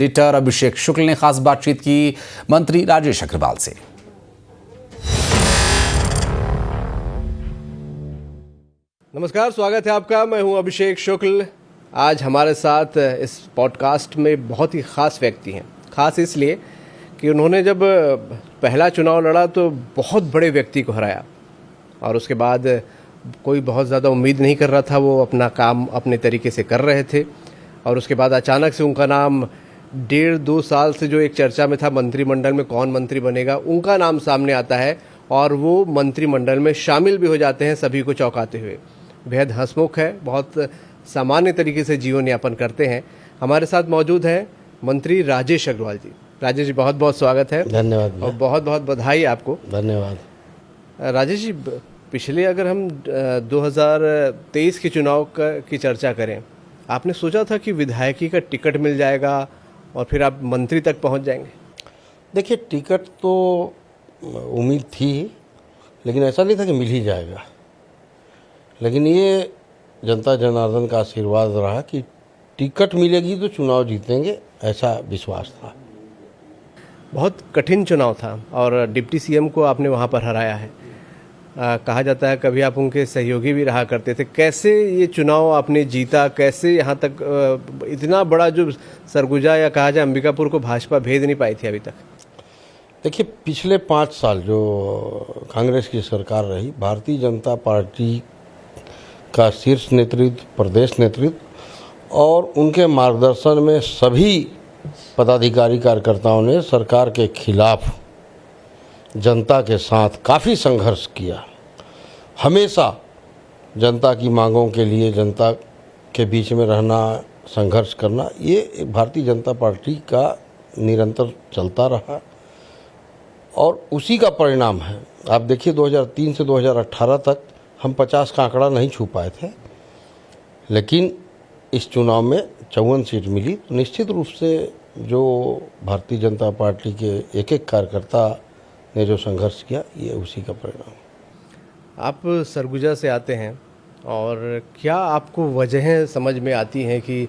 Editor अभिषेक शुक्ल ने खास बातचीत की मंत्री राजेश अग्रवाल से। नमस्कार, स्वागत है आपका। मैं हूं अभिषेक शुक्ल। आज हमारे साथ इस पॉडकास्ट में बहुत ही खास व्यक्ति हैं। खास इसलिए कि उन्होंने जब पहला चुनाव लड़ा तो बहुत बड़े व्यक्ति को हराया और उसके बाद कोई बहुत ज़्यादा उम्मीद नहीं कर रहा था। वो अपना काम अपने तरीके से कर रहे थे और उसके बाद अचानक से उनका नाम 1.5-2 साल से जो एक चर्चा में था मंत्रिमंडल में कौन मंत्री बनेगा, उनका नाम सामने आता है और वो मंत्रिमंडल में शामिल भी हो जाते हैं, सभी को चौंकाते हुए। बेहद हंसमुख है, बहुत सामान्य तरीके से जीवन यापन करते हैं। हमारे साथ मौजूद हैं मंत्री राजेश अग्रवाल जी। राजेश जी, बहुत बहुत स्वागत है। धन्यवाद और बहुत बहुत बधाई आपको। धन्यवाद। राजेश जी, पिछले अगर हम 2023 के चुनाव की चर्चा करें, आपने सोचा था कि विधायकी का टिकट मिल जाएगा और फिर आप मंत्री तक पहुंच जाएंगे? देखिए, टिकट तो उम्मीद थी, लेकिन ऐसा नहीं था कि मिल ही जाएगा। लेकिन ये जनता जनार्दन का आशीर्वाद रहा कि टिकट मिलेगी तो चुनाव जीतेंगे, ऐसा विश्वास था। बहुत कठिन चुनाव था और डिप्टी सीएम को आपने वहाँ पर हराया है। कहा जाता है कभी आप उनके सहयोगी भी रहा करते थे। कैसे ये चुनाव आपने जीता? कैसे यहाँ तक इतना बड़ा जो सरगुजा या कहा जाए अंबिकापुर को भाजपा भेद नहीं पाई थी अभी तक? देखिए, पिछले 5 साल जो कांग्रेस की सरकार रही, भारतीय जनता पार्टी का शीर्ष नेतृत्व, प्रदेश नेतृत्व और उनके मार्गदर्शन में सभी पदाधिकारी कार्यकर्ताओं ने सरकार के खिलाफ जनता के साथ काफ़ी संघर्ष किया। हमेशा जनता की मांगों के लिए जनता के बीच में रहना, संघर्ष करना, ये भारतीय जनता पार्टी का निरंतर चलता रहा और उसी का परिणाम है। आप देखिए, 2003 से 2018 तक हम 50 का आंकड़ा नहीं छू पाए थे, लेकिन इस चुनाव में 54 सीट मिली। तो निश्चित रूप से जो भारतीय जनता पार्टी के एक एक कार्यकर्ता ने जो संघर्ष किया, ये उसी का परिणाम। आप सरगुजा से आते हैं और क्या आपको वजहें समझ में आती हैं कि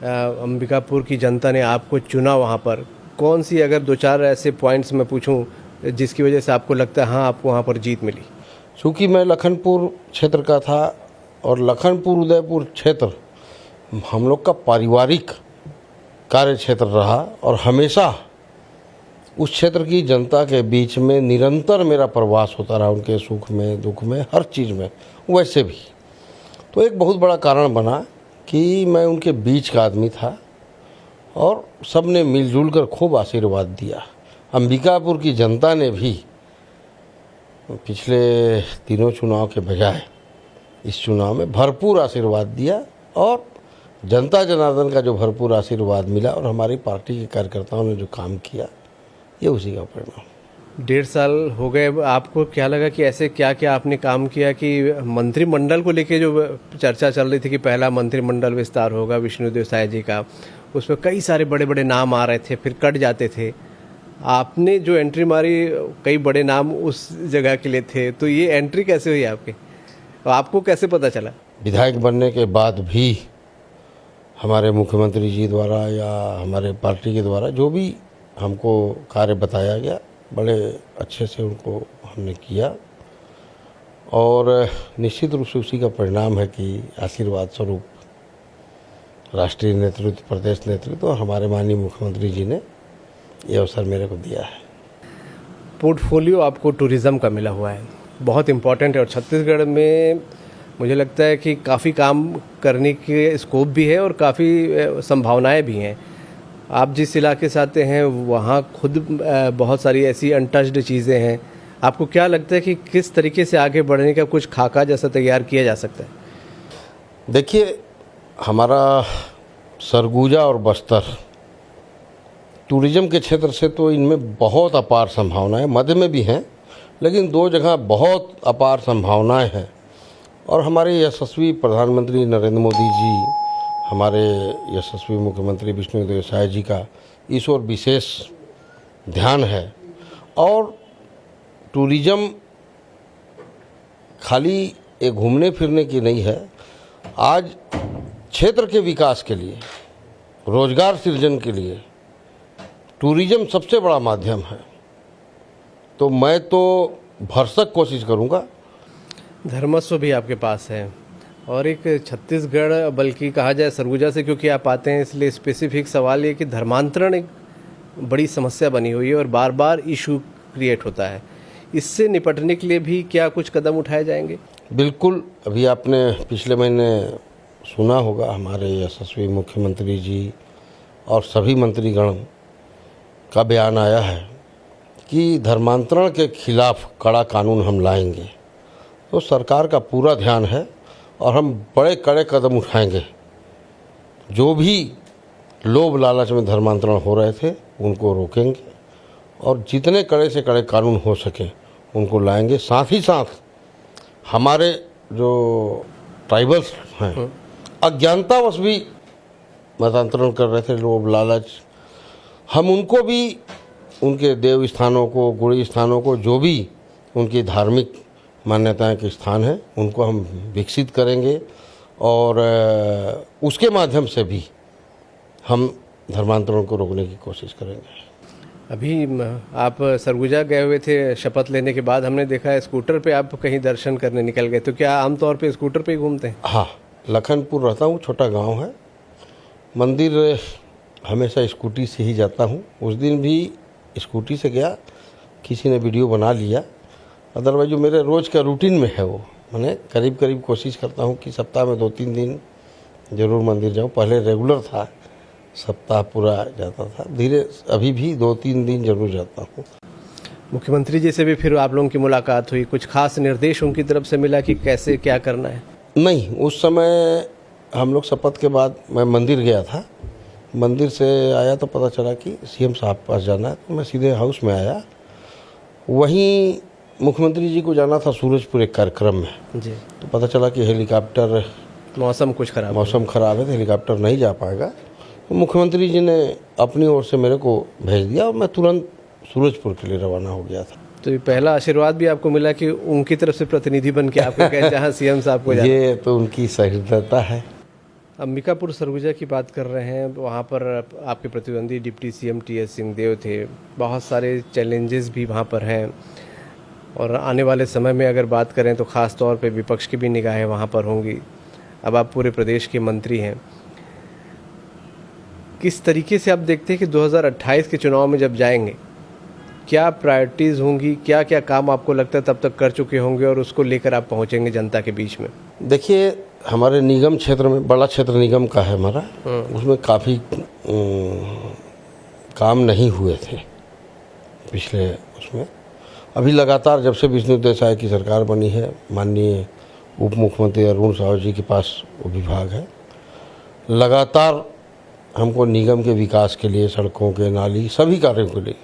अंबिकापुर की जनता ने आपको चुना? वहाँ पर कौन सी, अगर 2-4 ऐसे पॉइंट्स मैं पूछूं जिसकी वजह से आपको लगता है हाँ आपको वहाँ पर जीत मिली? चूँकि मैं लखनपुर क्षेत्र का था और लखनपुर उदयपुर क्षेत्र हम लोग का पारिवारिक कार्य क्षेत्र रहा और हमेशा उस क्षेत्र की जनता के बीच में निरंतर मेरा प्रवास होता रहा, उनके सुख में, दुख में, हर चीज़ में। वैसे भी तो एक बहुत बड़ा कारण बना कि मैं उनके बीच का आदमी था और सब ने मिलजुल कर खूब आशीर्वाद दिया। अंबिकापुर की जनता ने भी पिछले तीनों चुनाव के बजाय इस चुनाव में भरपूर आशीर्वाद दिया और जनता जनार्दन का जो भरपूर आशीर्वाद मिला और हमारी पार्टी के कार्यकर्ताओं ने जो काम किया, ये उसी का परिणाम। 1.5 साल हो गए, आपको क्या लगा कि ऐसे क्या क्या आपने काम किया कि मंत्रिमंडल को लेके जो चर्चा चल रही थी कि पहला मंत्रिमंडल विस्तार होगा विष्णुदेव साय जी का, उसमें कई सारे बड़े बड़े नाम आ रहे थे, फिर कट जाते थे। आपने जो एंट्री मारी, कई बड़े नाम उस जगह के लिए थे, तो ये एंट्री कैसे हुई आपकी? आपको कैसे पता चला? विधायक बनने के बाद भी हमारे मुख्यमंत्री जी द्वारा या हमारे पार्टी के द्वारा जो भी हमको कार्य बताया गया, बड़े अच्छे से उनको हमने किया और निश्चित रूप से उसी का परिणाम है कि आशीर्वाद स्वरूप राष्ट्रीय नेतृत्व, प्रदेश नेतृत्व और हमारे माननीय मुख्यमंत्री जी ने ये अवसर मेरे को दिया है। पोर्टफोलियो आपको टूरिज़्म का मिला हुआ है, बहुत इम्पोर्टेंट है और छत्तीसगढ़ में मुझे लगता है कि काफ़ी काम करने के स्कोप भी है और काफ़ी संभावनाएं भी हैं। आप जिस इलाके से आते हैं वहाँ खुद बहुत सारी ऐसी अनटच्ड चीज़ें हैं। आपको क्या लगता है कि किस तरीके से आगे बढ़ने का कुछ खाका जैसा तैयार किया जा सकता है? देखिए, हमारा सरगुजा और बस्तर टूरिज़्म के क्षेत्र से तो इनमें बहुत अपार संभावनाएं, मध्य में भी हैं, लेकिन 2 जगह बहुत अपार संभावनाएं हैं और हमारे यशस्वी प्रधानमंत्री नरेंद्र मोदी जी, हमारे यशस्वी मुख्यमंत्री विष्णुदेव साय जी का इस ओर विशेष ध्यान है और टूरिज़्म खाली एक घूमने फिरने की नहीं है। आज क्षेत्र के विकास के लिए, रोजगार सृजन के लिए टूरिज्म सबसे बड़ा माध्यम है, तो मैं तो भरसक कोशिश करूँगा। धर्मस्व भी आपके पास है और एक छत्तीसगढ़, बल्कि कहा जाए सरगुजा से क्योंकि आप आते हैं, इसलिए स्पेसिफिक सवाल ये कि धर्मांतरण एक बड़ी समस्या बनी हुई है और बार बार इशू क्रिएट होता है। इससे निपटने के लिए भी क्या कुछ कदम उठाए जाएंगे? बिल्कुल, अभी आपने पिछले महीने सुना होगा हमारे यशस्वी मुख्यमंत्री जी और सभी मंत्रीगण का बयान आया है कि धर्मांतरण के खिलाफ कड़ा कानून हम लाएंगे। तो सरकार का पूरा ध्यान है और हम बड़े कड़े कदम उठाएंगे। जो भी लोभ लालच में धर्मांतरण हो रहे थे उनको रोकेंगे और जितने कड़े से कड़े कानून हो सके उनको लाएंगे। साथ ही साथ हमारे जो ट्राइबल्स हैं, अज्ञानतावश भी मतांतरण कर रहे थे, लोभ लालच, हम उनको भी उनके देव स्थानों को, गुड़ी स्थानों को, जो भी उनकी धार्मिक मान्यताएं के स्थान हैं, उनको हम विकसित करेंगे और उसके माध्यम से भी हम धर्मांतरण को रोकने की कोशिश करेंगे। अभी आप सरगुजा गए हुए थे शपथ लेने के बाद, हमने देखा है स्कूटर पे आप कहीं दर्शन करने निकल गए, तो क्या आमतौर पे स्कूटर पे ही घूमते हैं? हाँ, लखनपुर रहता हूँ, छोटा गांव है। मंदिर हमेशा स्कूटी से ही जाता हूँ। उस दिन भी स्कूटी से गया, किसी ने वीडियो बना लिया। अदरवाइज जो मेरे रोज़ का रूटीन में है वो मैंने करीब करीब कोशिश करता हूँ कि सप्ताह में 2-3 दिन ज़रूर मंदिर जाऊँ। पहले रेगुलर था, सप्ताह पूरा जाता था, धीरे अभी भी 2-3 दिन जरूर जाता हूँ। मुख्यमंत्री जी से भी फिर आप लोगों की मुलाकात हुई, कुछ खास निर्देश उनकी तरफ से मिला कि कैसे क्या करना है? नहीं, उस समय हम लोग शपथ के बाद मैं मंदिर गया था। मंदिर से आया तो पता चला कि सीएम साहब के पास जाना है, तो मैं सीधे हाउस में आया। वहीं मुख्यमंत्री जी को जाना था सूरजपुर एक कार्यक्रम में जी, तो पता चला कि हेलीकॉप्टर, मौसम कुछ खराब, मौसम ख़राब है तो हेलीकॉप्टर नहीं जा पाएगा। तो मुख्यमंत्री जी ने अपनी ओर से मेरे को भेज दिया और मैं तुरंत सूरजपुर के लिए रवाना हो गया था। तो ये पहला आशीर्वाद भी आपको मिला कि उनकी तरफ से प्रतिनिधि बन के आपको कहे जहाँ सीएम साहब को जाना। ये तो उनकी सहृदयता है। अंबिकापुर सरगुजा की बात कर रहे हैं, वहाँ पर आपके प्रतिद्वंदी डिप्टी सीएम टी.एस. सिंहदेव थे। बहुत सारे चैलेंजेस भी वहाँ पर हैं और आने वाले समय में अगर बात करें तो ख़ास तौर पे विपक्ष की भी निगाहें वहाँ पर होंगी। अब आप पूरे प्रदेश के मंत्री हैं, किस तरीके से आप देखते हैं कि 2028 के चुनाव में जब जाएंगे, क्या प्रायोरिटीज़ होंगी, क्या क्या काम आपको लगता है तब तक कर चुके होंगे और उसको लेकर आप पहुँचेंगे जनता के बीच में? देखिए, हमारे निगम क्षेत्र में, बड़ा क्षेत्र निगम का है हमारा, उसमें काफ़ी काम नहीं हुए थे पिछले उसमें। अभी लगातार जब से विष्णु देसाई की सरकार बनी है, माननीय उप मुख्यमंत्री अरुण साहू जी के पास वो विभाग है, लगातार हमको निगम के विकास के लिए, सड़कों के, नाली, सभी कार्यों के लिए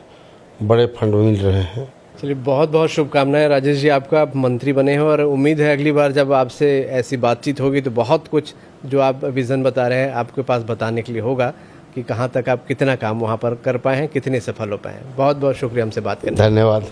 बड़े फंड मिल रहे हैं। चलिए, बहुत बहुत शुभकामनाएं राजेश जी, आपका आप मंत्री बने हो और उम्मीद है अगली बार जब आपसे ऐसी बातचीत होगी तो बहुत कुछ जो आप विज़न बता रहे हैं आपके पास बताने के लिए होगा कि कहाँ तक आप कितना काम वहाँ पर कर पाए हैं, कितने सफल हो पाए हैं। बहुत बहुत शुक्रिया हमसे बात करने। धन्यवाद।